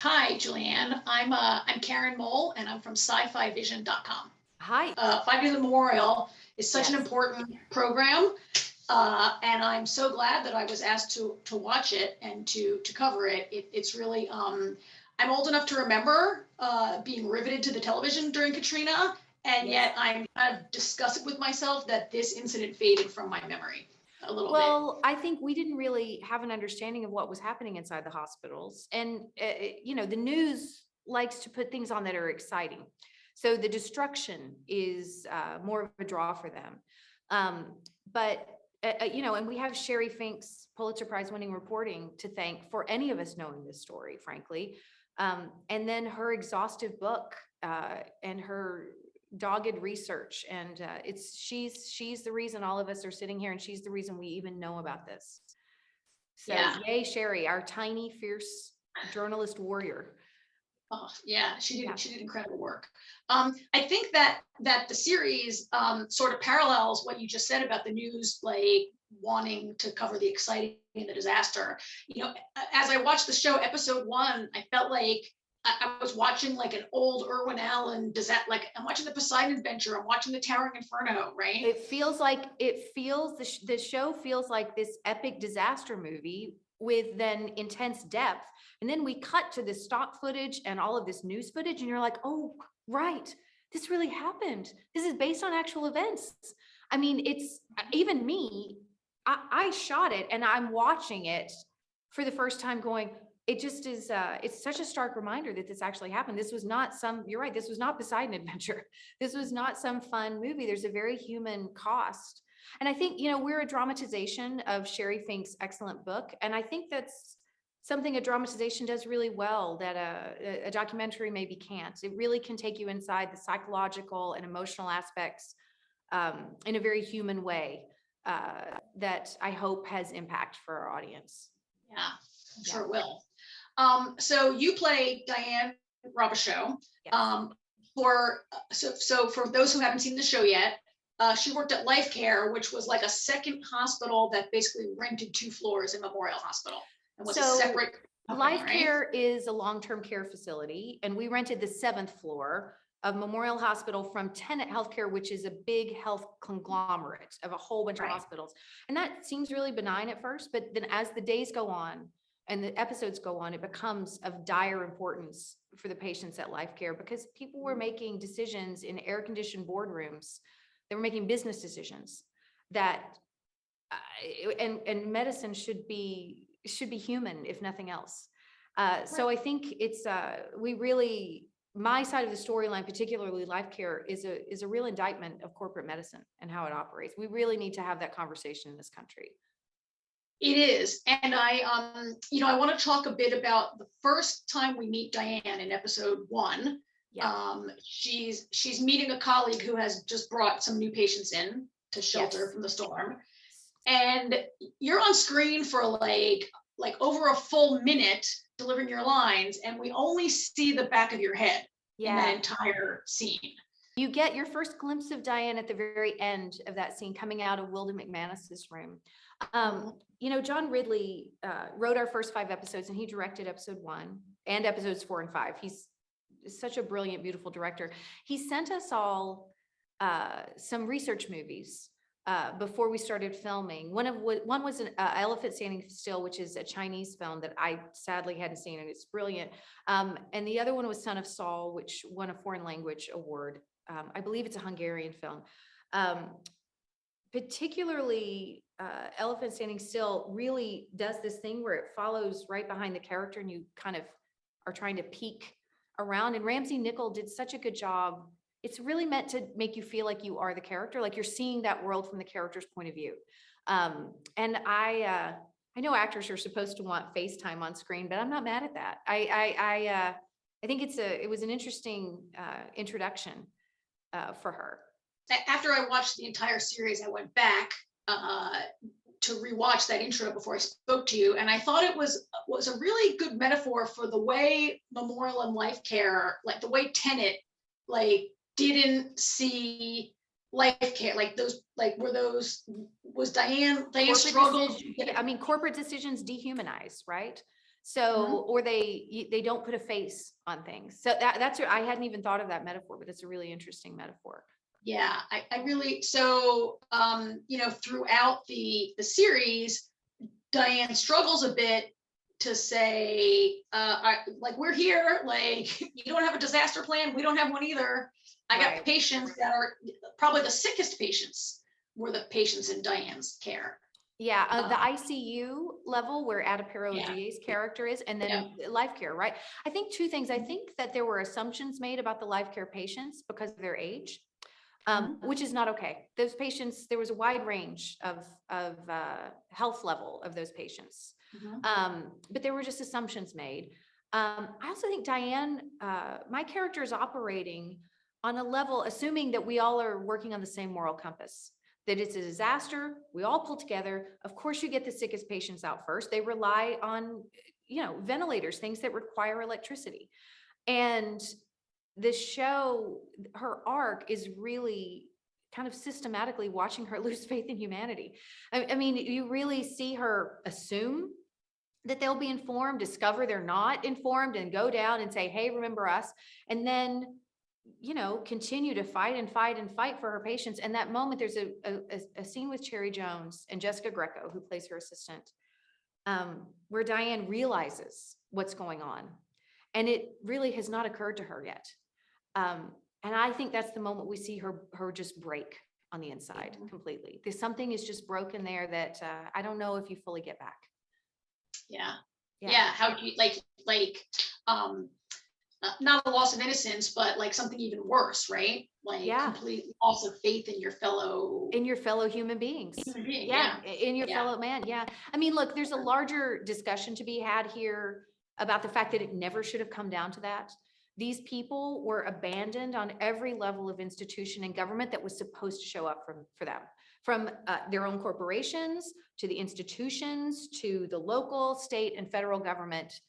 Hi, Julie Ann. I'm Karen Mole, and I'm from scifivision.com. Hi. 5 Years Memorial is such an Yes. important program, and I'm so glad that I was asked to watch it and to cover it. It's really I'm old enough to remember being riveted to the television during Katrina, and Yes. yet I'm kind of disgusted with myself that this incident faded from my memory a little bit. Well, I think we didn't really have an understanding of what was happening inside the hospitals. And, the news likes to put things on that are exciting. So the destruction is more of a draw for them. But, and we have Sherry Fink's Pulitzer Prize winning reporting to thank for any of us knowing this story, frankly. And then her exhaustive book and her dogged research, and she's the reason all of us are sitting here, and she's the reason we even know about this. So Yeah. yay, Sherry, our tiny fierce journalist warrior. Oh, yeah, she did. Yeah. She did incredible work. I think that the series sort of parallels what you just said about the news, like wanting to cover the exciting and the disaster. As I watched the show, episode one, I felt like I was watching like an old Irwin Allen disaster. Like I'm watching the Poseidon Adventure. I'm watching the Towering Inferno. Right? The show feels like this epic disaster movie with then intense depth. And then we cut to this stock footage and all of this news footage, and you're like, oh, right, this really happened. This is based on actual events. I mean, it's even me, I shot it and I'm watching it for the first time going, it just is, it's such a stark reminder that this actually happened. This was not you're right, this was not Poseidon Adventure. This was not some fun movie. There's a very human cost. And I think, we're a dramatization of Sherry Fink's excellent book. And I think that's something a dramatization does really well that a documentary maybe can't. It really can take you inside the psychological and emotional aspects in a very human way that I hope has impact for our audience. Yeah, I'm sure it will. So you play Diane Robichaud. Yes. For those who haven't seen the show yet, she worked at Life Care, which was like a second hospital that basically rented 2 floors in Memorial Hospital and was a separate company, Life Care is a long-term care facility, and we rented the 7th floor of Memorial Hospital from Tenet Healthcare, which is a big health conglomerate of a whole bunch of hospitals. And that seems really benign at first, but then as the days go on and the episodes go on, it becomes of dire importance for the patients at Life Care, because people were making decisions in air-conditioned boardrooms. They were making business decisions that, and medicine should be human, if nothing else. So I think it's, my side of the storyline, particularly Life Care, is a real indictment of corporate medicine and how it operates. We really need to have that conversation in this country. It is. And I want to talk a bit about the first time we meet Diane in episode 1. Yeah. She's meeting a colleague who has just brought some new patients in to shelter from the storm. And you're on screen for like over a full minute delivering your lines, and we only see the back of your head in that entire scene. You get your first glimpse of Diane at the very end of that scene, coming out of Wilda McManus's room. John Ridley wrote our first 5 episodes, and he directed episode 1 and episodes 4 and 5. He's such a brilliant, beautiful director. He sent us all some research movies before we started filming. One was an Elephant Standing Still, which is a Chinese film that I sadly hadn't seen, and it's brilliant. And the other one was Son of Saul, which won a foreign language award. I believe it's a Hungarian film. Particularly, Elephant Standing Still really does this thing where it follows right behind the character, and you kind of are trying to peek around. And Ramsey Nichol did such a good job. It's really meant to make you feel like you are the character, like you're seeing that world from the character's point of view. And I know actors are supposed to want FaceTime on screen, but I'm not mad at that. I think it was an interesting introduction for her. After I watched the entire series, I went back to rewatch that intro before I spoke to you, and I thought it was a really good metaphor for the way Memorial and Life Care, like the way Tenet, like didn't see Life Care, like those, like was Diane's struggle. I mean, corporate decisions dehumanize, right? So, or they don't put a face on things. So that's, I hadn't even thought of that metaphor, but it's a really interesting metaphor. Yeah, I really, so, you know, throughout the series, Diane struggles a bit to say, like, we're here, like, you don't have a disaster plan, we don't have one either. I got Right. patients that are probably the sickest patients were the patients in Diane's care. Yeah, the ICU level where Adipero Yeah. GA's character is, and then life care, right? I think two things. I think that there were assumptions made about the life care patients because of their age, which is not okay. Those patients, there was a wide range of health level of those patients. But there were just assumptions made. I also think Diane, my character is operating on a level, assuming that we all are working on the same moral compass, that it's a disaster, we all pull together. Of course, you get the sickest patients out first. They rely on, you know, ventilators, things that require electricity. And this show, her arc is really kind of systematically watching her lose faith in humanity. I mean, you really see her assume that they'll be informed, discover they're not informed, and go down and say, hey, remember us. And then, you know, continue to fight and fight and fight for her patients. And that moment, there's a scene with Cherry Jones and Jessica Greco, who plays her assistant, where Diane realizes what's going on. And it really has not occurred to her yet. And I think that's the moment we see her just break on the inside completely. There's something is just broken there that I don't know if you fully get back. Yeah. How do you not a loss of innocence, but like something even worse, right? Like complete loss of faith in your fellow human beings. In your fellow man. Yeah. I mean, look, there's a larger discussion to be had here about the fact that it never should have come down to that. These people were abandoned on every level of institution and government that was supposed to show up for them, from their own corporations to the institutions to the local, state, and federal government.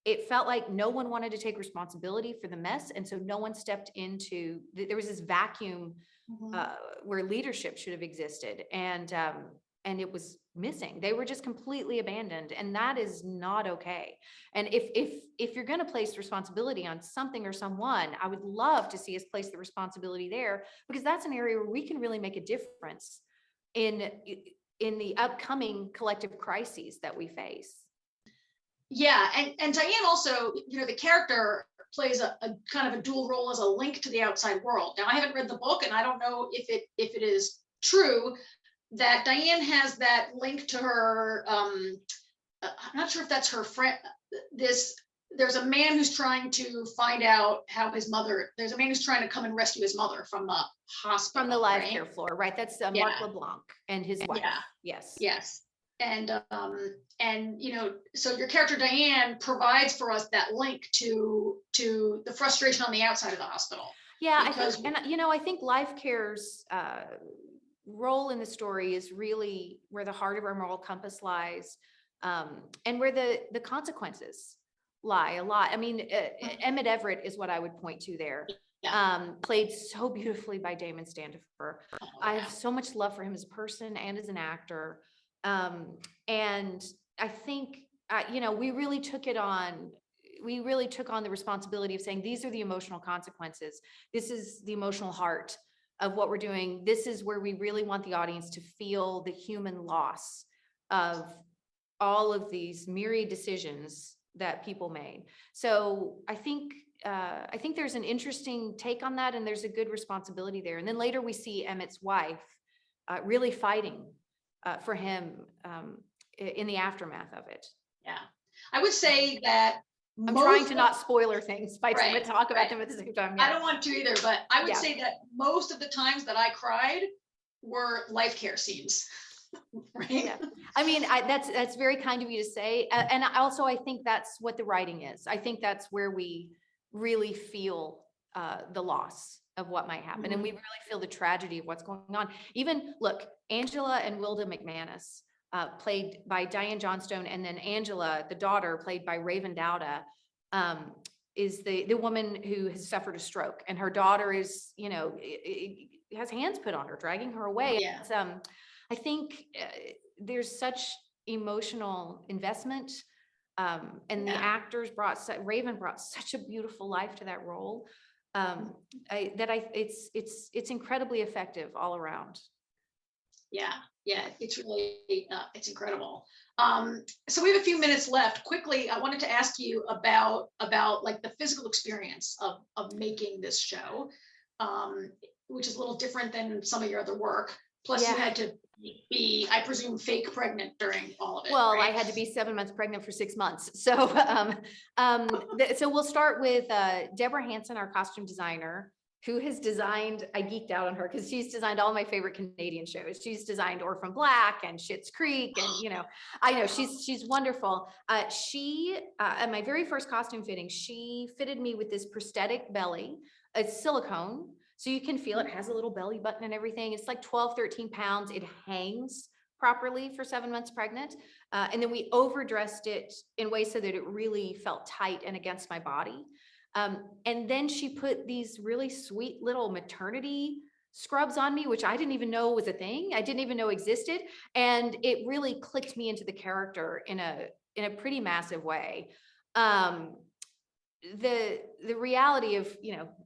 It felt like no one wanted to take responsibility for the mess. And so no one stepped into, there was this vacuum where leadership should have existed. And it was missing. They were just completely abandoned. And that is not okay. And if you're going to place responsibility on something or someone, I would love to see us place the responsibility there, because that's an area where we can really make a difference in the upcoming collective crises that we face. Yeah, and Diane also, you know, the character plays a kind of a dual role as a link to the outside world. Now, I haven't read the book, and I don't know if it is true that Diane has that link to her. I'm not sure if that's her friend. There's a man who's trying to find out how his mother. There's a man who's trying to come and rescue his mother from the hospital, from the life care floor, right? That's Mark LeBlanc and his wife. Yes. And you know, so your character Diane provides for us that link to the frustration on the outside of the hospital. Yeah, I think life care's role in the story is really where the heart of our moral compass lies, and where the consequences lie a lot. I mean, Emmett Everett is what I would point to there. Played so beautifully by Damon Standifer. I have so much love for him as a person and as an actor. And I think, we really took on the responsibility of saying, these are the emotional consequences. This is the emotional heart of what we're doing. This is where we really want the audience to feel the human loss of all of these myriad decisions that people made. So I think there's an interesting take on that, and there's a good responsibility there. And then later we see Emmett's wife really fighting for him in the aftermath of it. Yeah, I would say that I'm trying to not spoiler things by trying to talk about them at the same time. I don't want to either, but I would say that most of the times that I cried were life care scenes. Right. Yeah. I mean, that's very kind of you to say. And also, I think that's what the writing is. I think that's where we really feel the loss of what might happen. And we really feel the tragedy of what's going on. Even look, Angela and Wilda McManus, played by Diane Johnstone, and then Angela, the daughter, played by Raven Dowda, is the woman who has suffered a stroke, and her daughter is, has hands put on her, dragging her away. I think there's such emotional investment And the actors Raven brought such a beautiful life to that role. It's incredibly effective all around. Yeah, it's really, it's incredible. So we have a few minutes left. Quickly, I wanted to ask you about like the physical experience of making this show, which is a little different than some of your other work. Plus you had to be, I presume, fake pregnant during all of it. Well, right? I had to be 7 months pregnant for 6 months. So, so we'll start with Deborah Hansen, our costume designer, who has designed, I geeked out on her because she's designed all my favorite Canadian shows. She's designed Orphan Black and Schitt's Creek. And, I know she's wonderful. She, at my very first costume fitting, she fitted me with this prosthetic belly. It's silicone. So you can feel it has a little belly button and everything. It's like 12, 13 pounds. It hangs properly for 7 months pregnant. And then we overdressed it in ways so that it really felt tight and against my body. And then she put these really sweet little maternity scrubs on me, which I didn't even know was a thing. I didn't even know existed. And it really clicked me into the character in a pretty massive way. The reality of,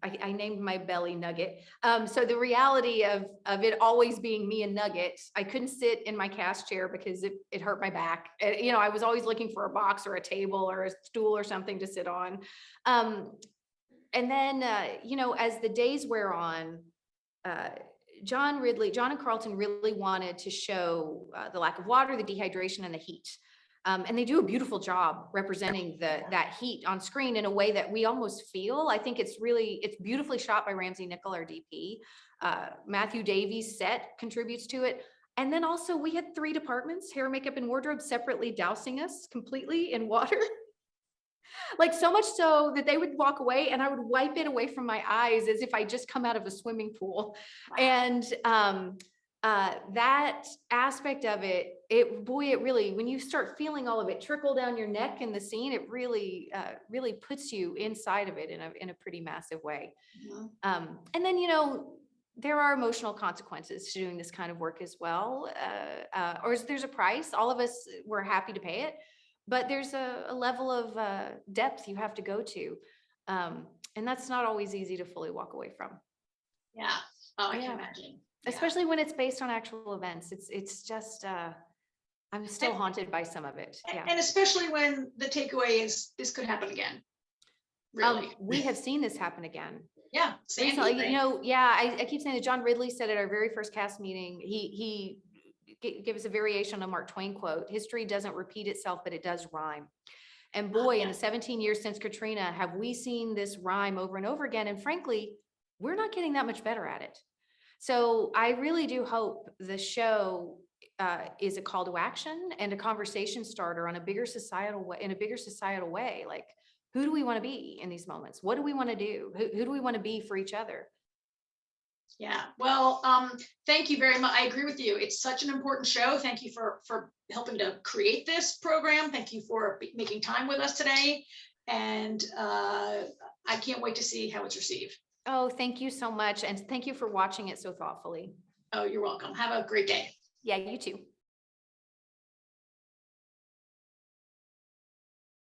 I named my belly Nugget. So the reality of it always being me and Nugget, I couldn't sit in my cast chair because it hurt my back. I was always looking for a box or a table or a stool or something to sit on. And then, as the days wear on, John and Carlton really wanted to show the lack of water, the dehydration, and the heat. And they do a beautiful job representing that heat on screen in a way that we almost feel. I think it's beautifully shot by Ramsey Nichol, our DP. Matthew Davies' set contributes to it. And then also we had 3 departments, hair, makeup, and wardrobe, separately dousing us completely in water. Like so much so that they would walk away and I would wipe it away from my eyes as if I just come out of a swimming pool. Wow. And that aspect of it really, when you start feeling all of it trickle down your neck in the scene, it really puts you inside of it in a pretty massive way. Mm-hmm. And then, there are emotional consequences to doing this kind of work as well. Or there's a price. All of us were happy to pay it, but there's a level of depth you have to go to. And that's not always easy to fully walk away from. Yeah. Oh, I can imagine. Especially when it's based on actual events. It's just, I'm still haunted by some of it. Yeah. And especially when the takeaway is this could happen again. Really. We have seen this happen again. Yeah. Recently, I keep saying that John Ridley said at our very first cast meeting, he gave us a variation on a Mark Twain quote: "History doesn't repeat itself, but it does rhyme." And boy, in the 17 years since Katrina, have we seen this rhyme over and over again. And frankly, we're not getting that much better at it. So I really do hope the show is a call to action and a conversation starter on a bigger societal way. Like, who do we want to be in these moments? What do we want to do? Who do we want to be for each other? Yeah. Well, thank you very much. I agree with you. It's such an important show. Thank you for helping to create this program. Thank you for making time with us today. And I can't wait to see how it's received. Oh, thank you so much. And thank you for watching it so thoughtfully. Oh, you're welcome. Have a great day. Yeah, you too.